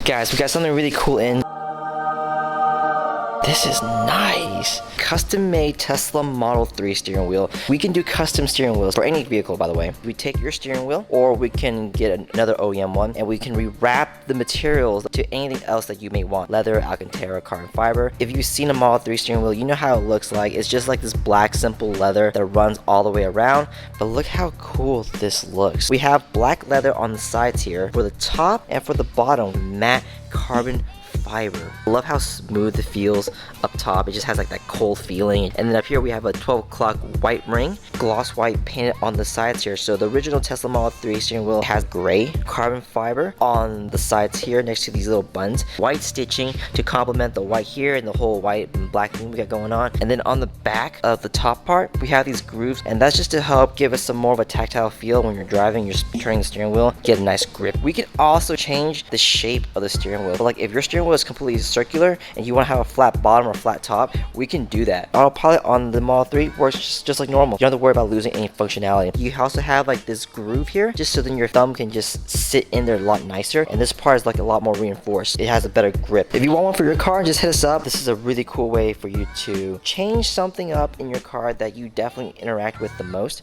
Guys, we got something really cool in. This is nice. Custom made Tesla Model 3 steering wheel. We can do custom steering wheels for any vehicle, by the way. We take your steering wheel, or we can get another OEM one, and we can rewrap the materials to anything else that you may want. Leather, Alcantara, carbon fiber. If you've seen a Model 3 steering wheel, you know how it looks like. It's just like this black simple leather that runs all the way around. But look how cool this looks. We have black leather on the sides here. For the top and for the bottom, matte carbon fiber. I love how smooth it feels up top. It just has like that cold feeling. And then up here we have a 12 o'clock white ring, gloss white painted on the sides here. So the original Tesla Model 3 steering wheel has gray carbon fiber on the sides here next to these little buttons. White stitching to complement the white here and the whole white and black thing we got going on. And then on the back of the top part, we have these grooves, and that's just to help give us some more of a tactile feel when you're driving, you're turning the steering wheel, get a nice grip. We can also change the shape of the steering wheel. But like if your steering wheel is completely circular and you want to have a flat bottom or flat top, we can do that. Autopilot on the Model 3 works just like normal. You don't have to worry about losing any functionality. You also have like this groove here, just so then your thumb can just sit in there a lot nicer, and this part is like a lot more reinforced. It has a better grip. If you want one for your car, just hit us up. This is a really cool way for you to change something up in your car that you definitely interact with the most.